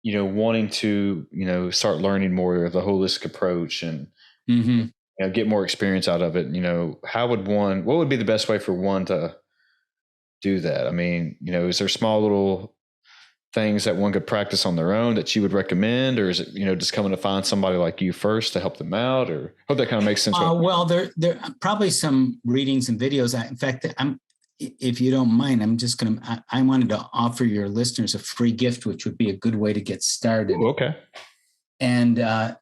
wanting to, start learning more of the holistic approach and get more experience out of it, what would be the best way for one to do that? I mean, is there small little things that one could practice on their own that you would recommend, or is it, just coming to find somebody like you first to help them out? Or hope that kind of makes sense. Well, there are probably some readings and videos. In fact, if you don't mind, I'm just going to, I wanted to offer your listeners a free gift, which would be a good way to get started. Ooh, okay. And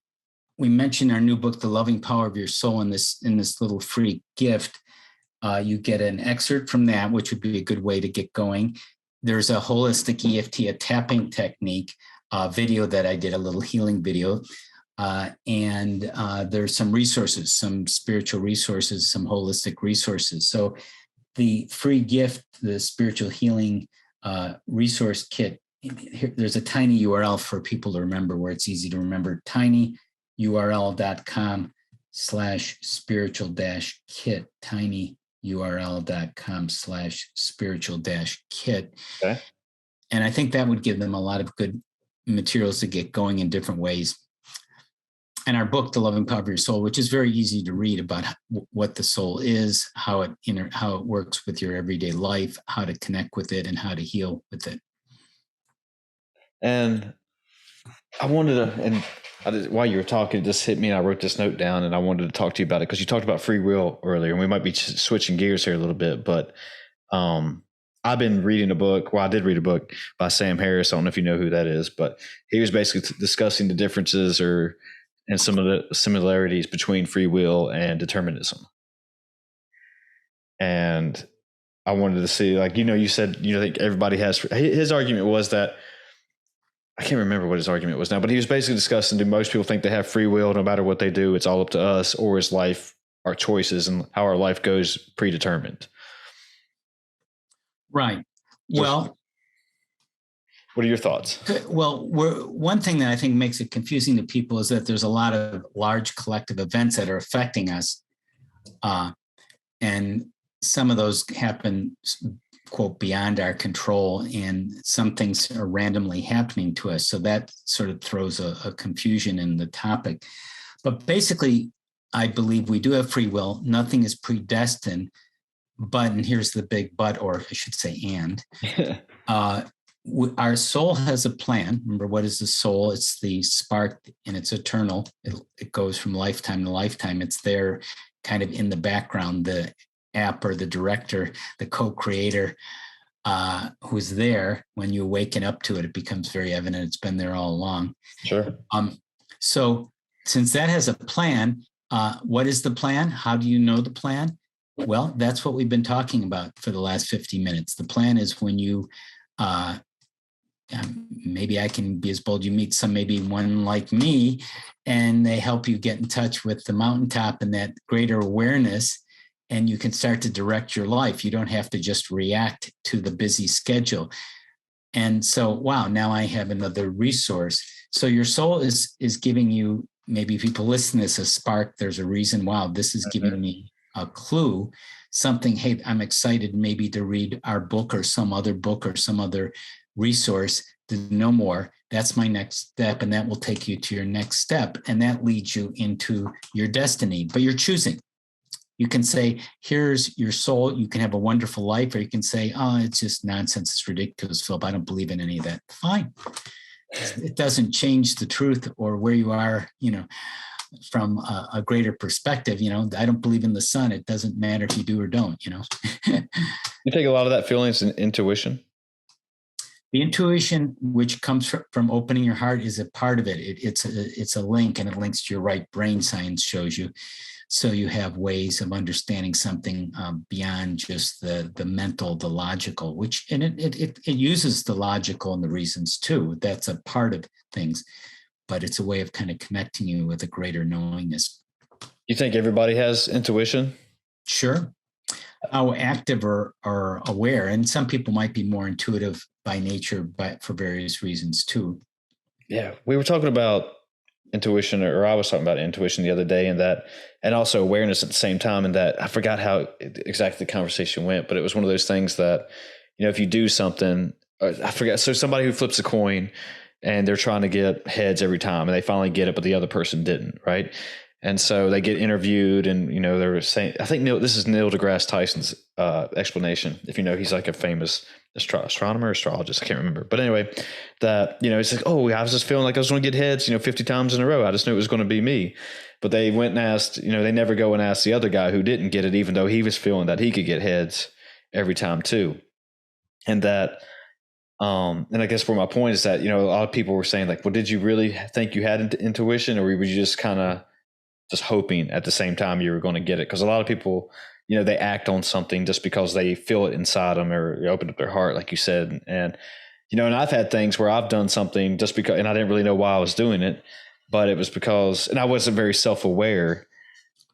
we mentioned our new book, The Loving Power of Your Soul, in this little free gift. You get an excerpt from that, which would be a good way to get going. There's a holistic EFT, a tapping technique video that I did, a little healing video. And there's some resources, some spiritual resources, some holistic resources. So the free gift, the spiritual healing resource kit, there's a tiny URL for people to remember where it's easy to remember, tinyurl.com/spiritual-kit, tinyurl.com/spiritual-kit. Okay. And I think that would give them a lot of good materials to get going in different ways. And our book, The Loving Power of Your Soul, which is very easy to read about what the soul is, how it works with your everyday life, how to connect with it, and how to heal with it. And I wanted to, and while you were talking, it just hit me, and I wrote this note down, and I wanted to talk to you about it because you talked about free will earlier, and we might be switching gears here a little bit, but I've been reading a book. Well, I did read a book by Sam Harris. I don't know if you know who that is, but he was basically discussing the differences and some of the similarities between free will and determinism. And I wanted to see, like, you said, think everybody has, his argument was that, I can't remember what his argument was now, but he was basically discussing, do most people think they have free will no matter what they do? It's all up to us, or is life our choices and how our life goes predetermined? Right. Well, what are your thoughts? Well, one thing that I think makes it confusing to people is that there's a lot of large collective events that are affecting us. And some of those happen, quote, beyond our control, and some things are randomly happening to us. So that sort of throws a confusion in the topic. But basically, I believe we do have free will. Nothing is predestined. But, and here's the big but, or I should say and, our soul has a plan. Remember, what is the soul? It's the spark, and it's eternal. It goes from lifetime to lifetime. It's there kind of in the background, the app or the director, the co-creator who's there. When you awaken up to it, it becomes very evident it's been there all along. Sure. So since that has a plan, what is the plan? How do you know the plan? Well, that's what we've been talking about for the last 50 minutes. The plan is when you, maybe I can be as bold, you meet maybe one like me, and they help you get in touch with the mountaintop and that greater awareness, and you can start to direct your life. You don't have to just react to the busy schedule. And so, wow, now I have another resource. So your soul is giving you, maybe people listen to this, a spark. There's a reason, wow, this is giving me a clue, something, hey, I'm excited maybe to read our book or some other resource to know more. That's my next step. And that will take you to your next step. And that leads you into your destiny, but you're choosing. You can say, here's your soul. You can have a wonderful life, or you can say, oh, it's just nonsense. It's ridiculous, Philip. I don't believe in any of that. Fine. It doesn't change the truth or where you are, from a greater perspective. I don't believe in the sun. It doesn't matter if you do or don't, You take a lot of that feelings and intuition. The intuition, which comes from opening your heart, is a part of it. It's a link, and it links to your right brain, science shows you. So you have ways of understanding something beyond just the mental, the logical, and it uses the logical and the reasons too. That's a part of things, but it's a way of kind of connecting you with a greater knowingness. You think everybody has intuition? Sure. How active or aware, and some people might be more intuitive by nature, but for various reasons too. Yeah, we were talking about intuition, or I was talking about intuition the other day, and also awareness at the same time. And that I forgot how exactly the conversation went, but it was one of those things that, if you do something, I forget. So somebody who flips a coin and they're trying to get heads every time, and they finally get it, but the other person didn't, right? And so they get interviewed, and they were saying, I think this is Neil deGrasse Tyson's explanation. If he's like a famous astronomer, astrologist, I can't remember. But anyway, that it's like, oh, I was just feeling like I was going to get heads, 50 times in a row. I just knew it was going to be me. But they went and asked, they never go and ask the other guy who didn't get it, even though he was feeling that he could get heads. every time too. And that, and I guess where my point is that, a lot of people were saying like, well, did you really think you had intuition, or were you just kind of just hoping at the same time you were going to get it? Because a lot of people, they act on something just because they feel it inside them, or they open up their heart, like you said. And, and I've had things where I've done something just because, and I didn't really know why I was doing it, but it was because, and I wasn't very self-aware.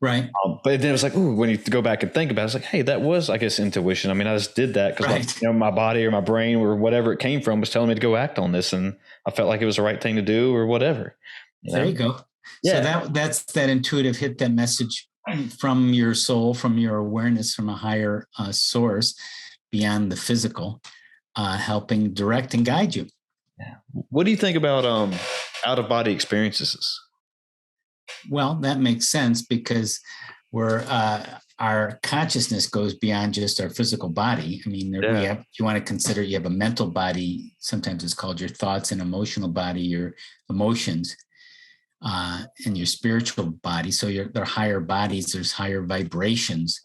Right. But then it was like, ooh, when you go back and think about it, it's like, hey, that was, I guess, intuition. I mean, I just did that because right. my body or my brain or whatever it came from was telling me to go act on this. And I felt like it was the right thing to do or whatever. There you go. Yeah. So that's that intuitive hit, that message from your soul, from your awareness, from a higher source beyond the physical, helping direct and guide you. Yeah. What do you think about out-of-body experiences? Well, that makes sense because our consciousness goes beyond just our physical body. I mean, if you want to consider, you have a mental body. Sometimes it's called your thoughts, and emotional body, your emotions, and your spiritual body. So they're higher bodies. There's higher vibrations,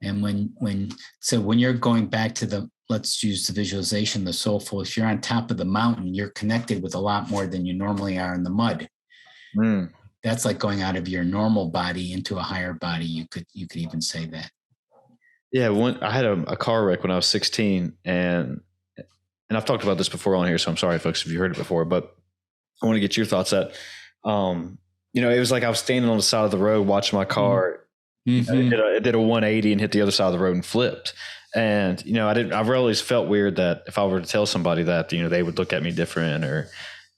and when you're going back to let's use the visualization, the soulful. If you're on top of the mountain, you're connected with a lot more than you normally are in the mud. Mm. That's like going out of your normal body into a higher body. You could even say that. Yeah, I had a car wreck when I was 16, and I've talked about this before on here, so I'm sorry, folks, if you heard it before, but I want to get your thoughts at. It was like I was standing on the side of the road watching my car. Mm-hmm. It did a 180 and hit the other side of the road and flipped. And I really felt weird that if I were to tell somebody that, they would look at me different or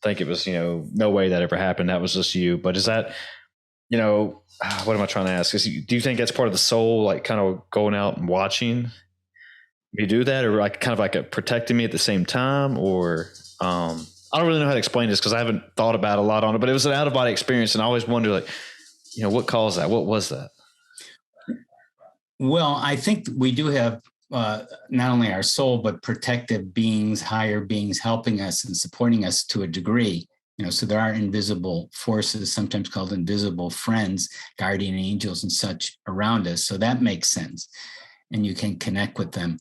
think it was, no way that ever happened. That was just you. But is that, what am I trying to ask? Do you think that's part of the soul, like kind of going out and watching you do that, or like kind of like a protecting me at the same time? Or I don't really know how to explain this because I haven't thought about a lot on it, but it was an out of body experience. And I always wonder, like, what caused that? What was that? Well, I think we do have not only our soul, but protective beings, higher beings helping us and supporting us to a degree. So there are invisible forces, sometimes called invisible friends, guardian angels and such around us. So that makes sense. And you can connect with them.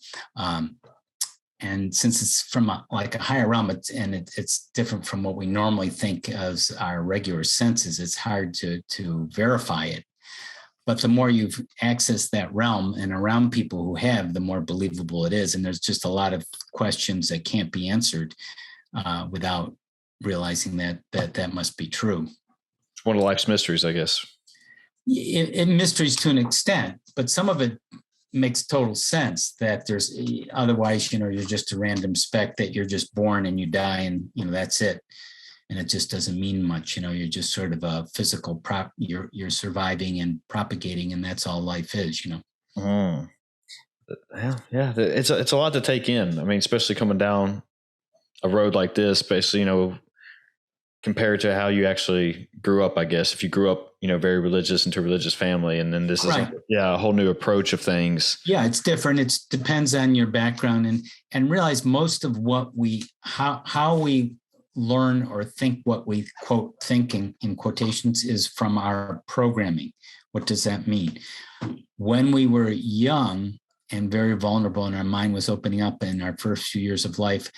And since it's from a higher realm, it's different from what we normally think as our regular senses, it's hard to verify it. But the more you've accessed that realm and around people who have, the more believable it is. And there's just a lot of questions that can't be answered without realizing that must be true. It's one of life's mysteries, I guess. It mysteries to an extent, but some of it makes total sense that there's otherwise, you're just a random speck that you're just born and you die and, that's it. And it just doesn't mean much. You're just sort of a physical you're surviving and propagating, and that's all life is, Yeah. It's a lot to take in. I mean, especially coming down a road like this, basically, compared to how you actually grew up, I guess. If you grew up, very religious into a religious family, and then this is a whole new approach of things. Yeah, it's different. It depends on your background, and realize most of what how we learn or think what we quote thinking in quotations is from our programming. What does that mean? When we were young and very vulnerable and our mind was opening up in our first few years of life,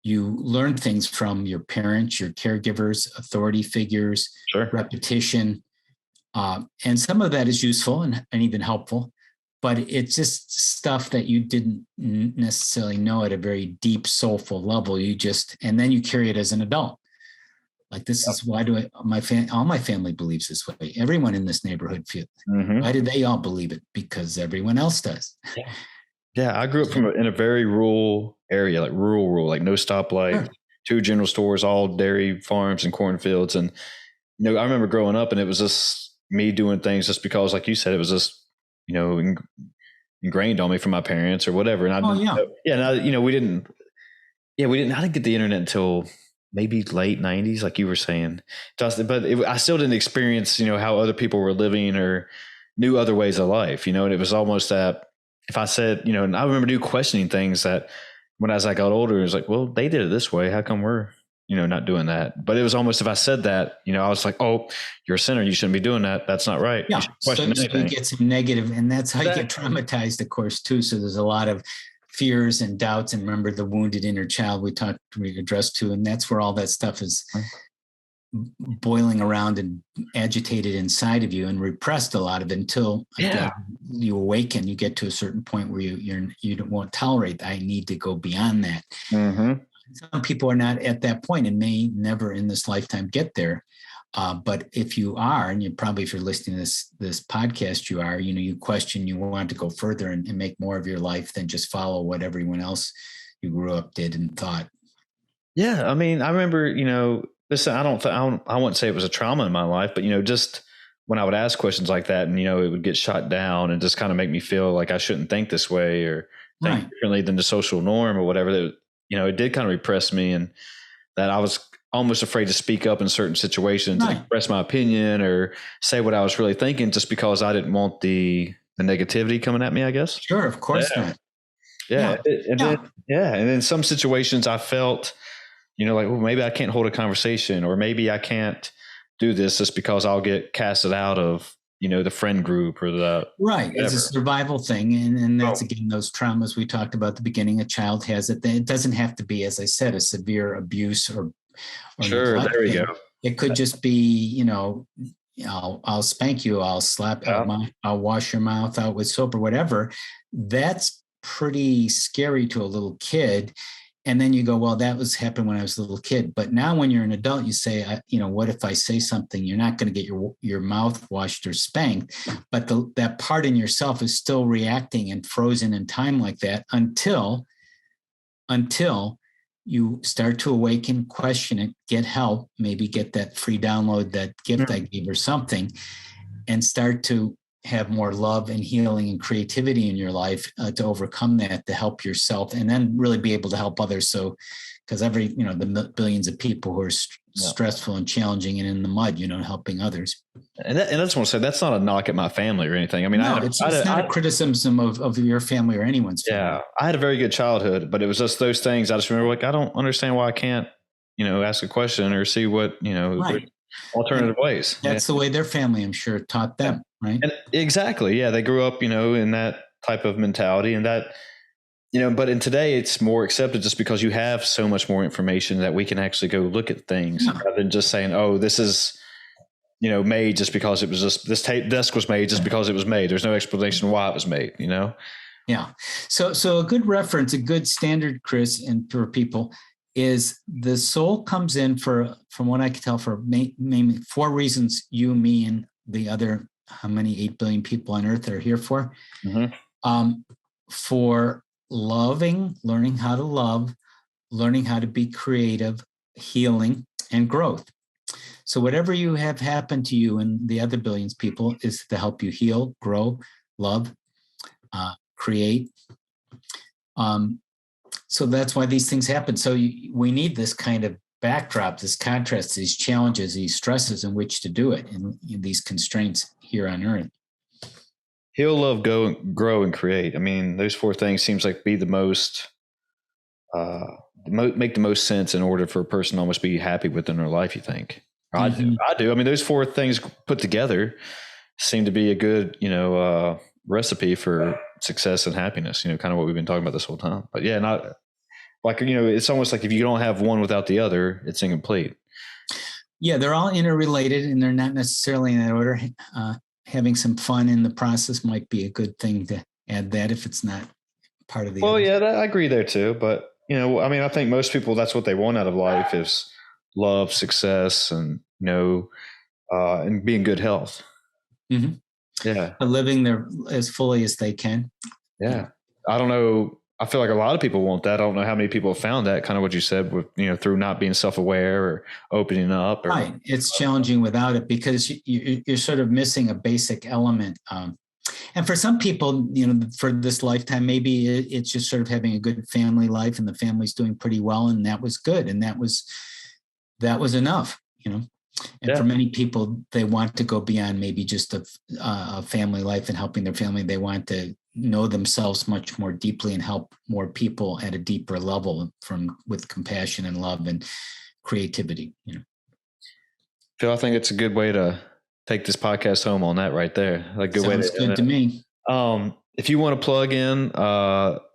you learn things from your parents, your caregivers, authority figures, repetition. And some of that is useful and even helpful, but it's just stuff that you didn't necessarily know at a very deep, soulful level. And then you carry it as an adult. Like, this is why all my family believes this way. Everyone in this neighborhood feels. Mm-hmm. Why do they all believe it? Because everyone else does. Yeah, I grew up in a very rural area, like rural, like no stoplight, 2 general stores, all dairy farms and cornfields. And, I remember growing up and it was just me doing things just because, like you said, it was just, ingrained on me from my parents or whatever. And I didn't get the internet until maybe late 90s, like you were saying, Justin, but I still didn't experience, how other people were living or knew other ways of life, and it was almost that if I said, and I remember questioning things that as I got older, it was like, well, they did it this way. How come we're not doing that. But it was almost, if I said that, I was like, oh, you're a sinner. You shouldn't be doing that. That's not right. Yeah. You should question So you anything. get some negative, and that's how you get Exactly. traumatized, of course, too. So there's a lot of fears and doubts. And remember the wounded inner child we addressed to, and that's where all that stuff is boiling around and agitated inside of you and repressed a lot of it until again, you awaken. You get to a certain point where you won't tolerate. I need to go beyond that. Mm-hmm. Some people are not at that point and may never in this lifetime get there. But if you are, and you probably, if you're listening to this podcast, you are, you question, you want to go further and make more of your life than just follow what everyone else you grew up did and thought. Yeah. I mean, I remember, listen, I wouldn't say it was a trauma in my life, but, just when I would ask questions like that and, it would get shot down and just kind of make me feel like I shouldn't think this way or think differently than the social norm or whatever, that, it did kind of repress me, and that I was almost afraid to speak up in certain situations and express my opinion or say what I was really thinking, just because I didn't want the negativity coming at me, I guess. Sure. Of course not. Yeah. And then some situations I felt, like, well, maybe I can't hold a conversation, or maybe I can't do this just because I'll get casted out of, the friend group or the whatever. It's a survival thing. And that's again, those traumas we talked about at the beginning, a child has it. It doesn't have to be, as I said, a severe abuse or sure. There we go. It could just be, I'll spank you, I'll slap, I'll wash your mouth out with soap or whatever. That's pretty scary to a little kid. And then you go, well, that was happened when I was a little kid. But now when you're an adult, you say, what if I say something? You're not going to get your mouth washed or spanked, but that part in yourself is still reacting and frozen in time like that until you start to awaken, question it, get help, maybe get that free download, that gift I gave or something, and start to have more love and healing and creativity in your life to overcome that, to help yourself, and then really be able to help others. So, because the billions of people who are stressful and challenging and in the mud, helping others. And I just want to say, that's not a knock at my family or anything. I mean, it's not a criticism of your family or anyone's family. Yeah. I had a very good childhood, but it was just those things. I just remember, like, I don't understand why I can't, ask a question or see what, alternative ways. That's the way their family, I'm sure, taught them. Right. And exactly. Yeah. They grew up, in that type of mentality, and that, but in today it's more accepted just because you have so much more information that we can actually go look at things rather than just saying, oh, this is, made just because it was just, this desk was made just because it was made. There's no explanation why it was made, Yeah. So a good reference, a good standard, Chris, and for people is the soul comes in from what I can tell, for mainly 4 reasons you, me, and the other, how many 8 billion people on earth are here for? For loving, learning how to love, learning how to be creative, healing, and growth. So whatever you have happened to you and the other billions of people is to help you heal, grow, love, create. So that's why these things happen. So we need this kind of backdrop, this contrast, these challenges, these stresses in which to do it, and these constraints here on earth. Heal, love, go, grow, and create. I mean, those 4 things seems like be the most, make the most sense in order for a person to almost be happy within their life, you think? I do. I mean, those 4 things put together seem to be a good, recipe for success and happiness, kind of what we've been talking about this whole time. But yeah, not like, it's almost like if you don't have one without the other, it's incomplete. Yeah, they're all interrelated and they're not necessarily in that order. Having some fun in the process might be a good thing to add that if it's not part of the other. Yeah, I agree there too. But, I think most people, that's what they want out of life is love, success, and, and be in good health. Mm-hmm. Yeah. Living there as fully as they can. Yeah. I don't know. I feel like a lot of people want that. I don't know how many people have found that, kind of what you said with, through not being self-aware or opening up. Right. It's challenging without it because you're sort of missing a basic element. And for some people, for this lifetime, maybe it's just sort of having a good family life and the family's doing pretty well. And that was good. And that was enough, And for many people, they want to go beyond maybe just a family life and helping their family. They want to know themselves much more deeply and help more people at a deeper level with compassion and love and creativity. Phil, I think it's a good way to take this podcast home on that right there. Like good Sounds way good to me. If you want to plug in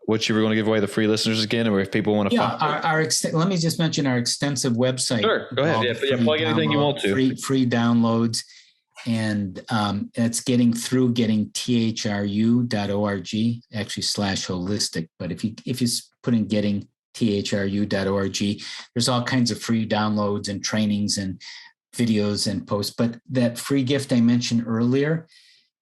what you were going to give away the free listeners again, or if people want to let me just mention our extensive website. Sure, go ahead. Yeah, plug anything you want to. Free downloads. And it's Getting Thru, thru.org, actually /holistic. But if you put in Getting thru.org, there's all kinds of free downloads and trainings and videos and posts. But that free gift I mentioned earlier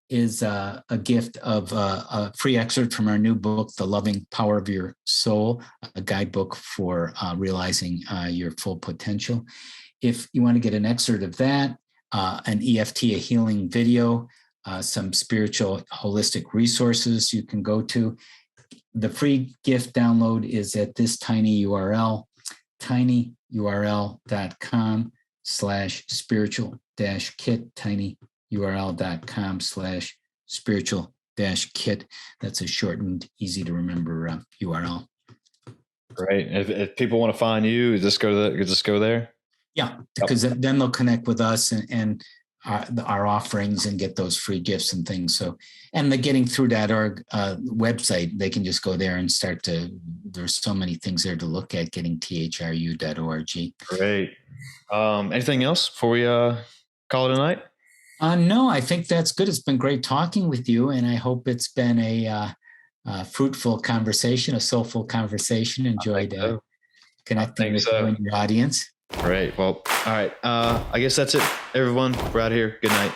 is a gift of a free excerpt from our new book, The Loving Power of Your Soul, a guidebook for realizing your full potential. If you want to get an excerpt of that, an EFT, a healing video, some spiritual holistic resources you can go to. The free gift download is at this tiny URL, tinyurl.com/spiritual-kit, tinyurl.com/spiritual-kit. That's a shortened, easy to remember URL. Great. If people want to find you, just go there. Yeah, because then they'll connect with us and our offerings and get those free gifts and things. So, and the gettingthru.org website, they can just go there and there's so many things there to look at, gettingthru.org. Great. Anything else before we call it a night? No, I think that's good. It's been great talking with you, and I hope it's been a fruitful conversation, a soulful conversation. Enjoyed connecting with you and your audience. Great. Well, all right. I guess that's it, everyone. We're out of here. Good night.